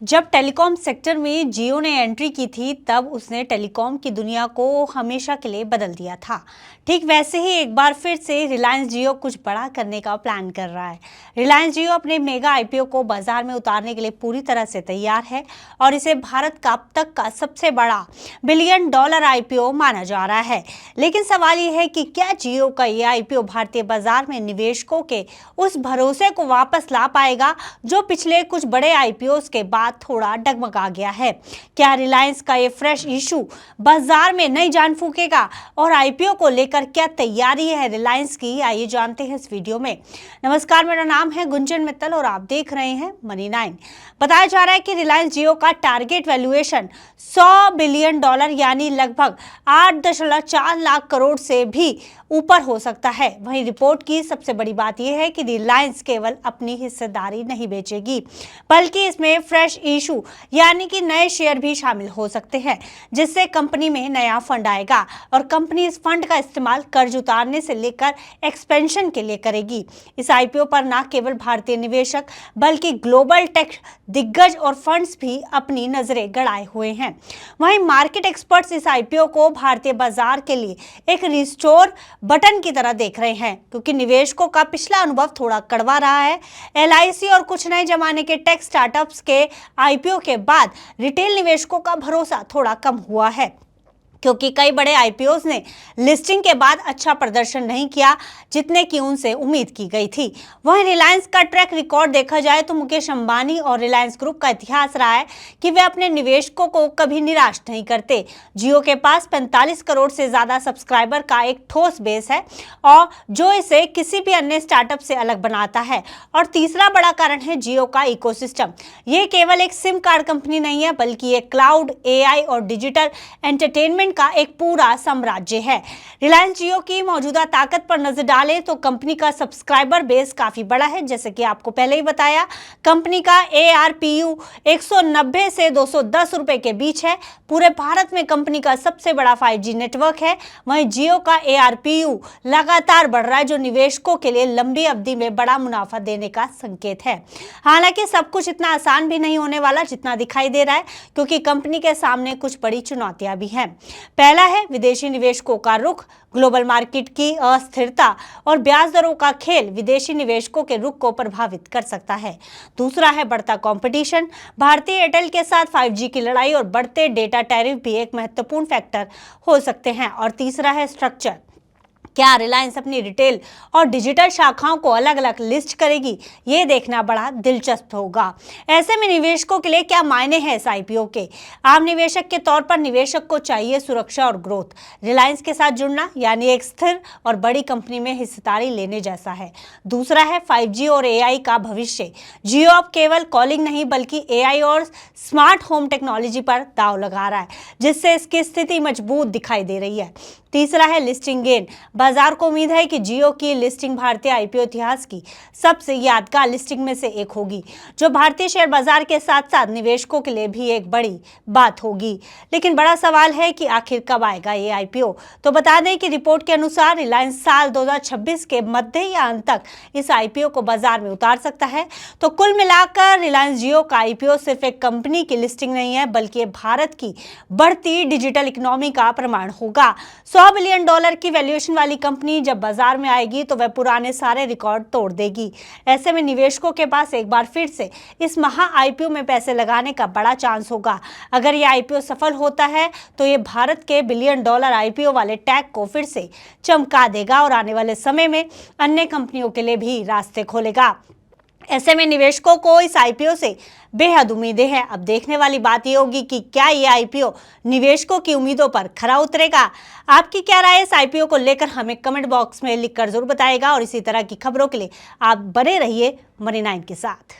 जब telecom sector में जियो ने एंट्री की थी तब उसने टेलीकॉम की दुनिया को हमेशा के लिए बदल दिया था। ठीक वैसे ही एक बार फिर से रिलायंस जियो कुछ बड़ा करने का प्लान कर रहा है। रिलायंस जियो अपने मेगा आईपीओ को बाजार में उतारने के लिए पूरी तरह से तैयार है और इसे भारत का अब तक का सबसे बड़ा बिलियन डॉलर आईपीओ माना जा रहा है। लेकिन सवाल ये है कि क्या जियो का ये आईपीओ भारतीय बाजार में निवेशकों के उस भरोसे को वापस ला पाएगा जो पिछले कुछ बड़े आईपीओ के बाद थोड़ा डगमगा गया है। क्या रिलायंस का ये फ्रेश इशू बाजार में नई जान फूकेगा और आईपीओ को लेकर क्या तैयारी है रिलायंस की, आइए जानते हैं इस वीडियो में। नमस्कार, मेरा नाम है गुंजन मित्तल और आप देख रहे हैं मनी 9। बताया जा रहा है कि रिलायंस जियो का टारगेट वैल्यूएशन 100 बिलियन डॉलर यानी लगभग 8.4 लाख करोड़ से भी ऊपर हो सकता है। वहीं रिपोर्ट की सबसे बड़ी बात यह है कि रिलायंस केवल अपनी हिस्सेदारी नहीं बेचेगी बल्कि इसमें फ्रेश इशू यानी कि नए शेयर भी शामिल हो सकते हैं, जिससे कंपनी में नया फंड आएगा और कंपनी इस फंड का इस्तेमाल कर्ज उतारने से लेकर एक्सपेंशन के लिए करेगी। इस आईपीओ पर न केवल भारतीय निवेशक बल्कि ग्लोबल टेक दिग्गज और फंड्स भी अपनी नजरें गड़ाए हुए हैं। वहीं मार्केट एक्सपर्ट्स इस आईपीओ को भारतीय बाजार के लिए एक रिस्टोर बटन की तरह देख रहे हैं, क्योंकि निवेशकों का पिछला अनुभव थोड़ा कड़वा रहा है। एलआईसी और कुछ नए जमाने के टेक स्टार्टअप्स के आईपीओ के बाद रिटेल निवेशकों का भरोसा थोड़ा कम हुआ है, क्योंकि कई बड़े आईपीओस ने लिस्टिंग के बाद अच्छा प्रदर्शन नहीं किया जितने की उनसे उम्मीद की गई थी। वहीं रिलायंस का ट्रैक रिकॉर्ड देखा जाए तो मुकेश अंबानी और रिलायंस ग्रुप का इतिहास रहा है कि वे अपने निवेशकों को कभी निराश नहीं करते। जियो के पास 45 करोड़ से ज्यादा सब्सक्राइबर का एक ठोस बेस है और जो इसे किसी भी अन्य स्टार्टअप से अलग बनाता है। और तीसरा बड़ा कारण है जियो का इकोसिस्टम। ये केवल एक सिम कार्ड कंपनी नहीं है बल्कि एक क्लाउड, एआई और डिजिटल एंटरटेनमेंट का एक पूरा साम्राज्य है। रिलायंस जियो की मौजूदा ताकत पर नजर डालें तो कंपनी का सब्सक्राइबर बेस काफी बड़ा है। जैसे कि आपको पहले ही बताया, कंपनी का एआरपीयू 190 से 210 रुपए के बीच है। पूरे भारत में कंपनी का सबसे बड़ा 5G नेटवर्क है। वहीं जियो का एआरपीयू लगातार बढ़ रहा है, जो निवेशकों के लिए लंबी अवधि में बड़ा मुनाफा देने का संकेत है। हालांकि सब कुछ इतना आसान भी नहीं होने वाला जितना दिखाई दे रहा है, क्योंकि कंपनी के सामने कुछ बड़ी चुनौतियां भी हैं। पहला है विदेशी निवेशकों का रुख। ग्लोबल मार्केट की अस्थिरता और ब्याज दरों का खेल विदेशी निवेशकों के रुख को प्रभावित कर सकता है। दूसरा है बढ़ता कंपटीशन। भारतीय एयरटेल के साथ 5G की लड़ाई और बढ़ते डेटा टैरिफ भी एक महत्वपूर्ण फैक्टर हो सकते हैं। और तीसरा है स्ट्रक्चर। क्या रिलायंस अपनी रिटेल और डिजिटल शाखाओं को अलग अलग लिस्ट करेगी, ये देखना बड़ा दिलचस्प होगा। ऐसे में निवेशकों के लिए क्या मायने हैं इस आईपीओ के? आम निवेशक के तौर पर निवेशक को चाहिए सुरक्षा और ग्रोथ। रिलायंस के साथ जुड़ना यानी एक स्थिर और बड़ी कंपनी में हिस्सेदारी लेने जैसा है। दूसरा है 5G और एआई का भविष्य। जियो अब केवल कॉलिंग नहीं बल्कि एआई और स्मार्ट होम टेक्नोलॉजी पर दांव लगा रहा है, जिससे इसकी स्थिति मजबूत दिखाई दे रही है। तीसरा है लिस्टिंग गेन। बाजार को उम्मीद है कि जियो की लिस्टिंग भारतीय आईपीओ इतिहास की सबसे यादगार लिस्टिंग में से एक होगी, जो भारतीय शेयर बाजार के साथ साथ निवेशकों के लिए भी एक बड़ी बात होगी। लेकिन बड़ा सवाल है कि आखिर कब आएगा ये आईपीओ। तो बता दें कि रिपोर्ट के अनुसार रिलायंस साल 2026 के मध्य या अंत तक इस आईपीओ को बाजार में उतार सकता है। तो कुल मिलाकर रिलायंस जियो का आईपीओ सिर्फ एक कंपनी की लिस्टिंग नहीं है बल्कि भारत की बढ़ती डिजिटल इकोनॉमी का प्रमाण होगा। 100 बिलियन डॉलर की वैल्यूएशन वाली कंपनी जब बाजार में आएगी तो वह पुराने सारे रिकॉर्ड तोड़ देगी। ऐसे में निवेशकों के पास एक बार फिर से इस महा आईपीओ में पैसे लगाने का बड़ा चांस होगा। अगर यह आईपीओ सफल होता है तो ये भारत के बिलियन डॉलर आईपीओ वाले टैग को फिर से चमका देगा और आने वाले समय में अन्य कंपनियों के लिए भी रास्ते खोलेगा। ऐसे में निवेशकों को इस आईपीओ से बेहद उम्मीदें हैं। अब देखने वाली बात यह होगी कि क्या ये आईपीओ निवेशकों की उम्मीदों पर खरा उतरेगा। आपकी क्या राय है इस आईपीओ को लेकर, हमें कमेंट बॉक्स में लिखकर जरूर बताइएगा। और इसी तरह की खबरों के लिए आप बने रहिए मनी 9 के साथ।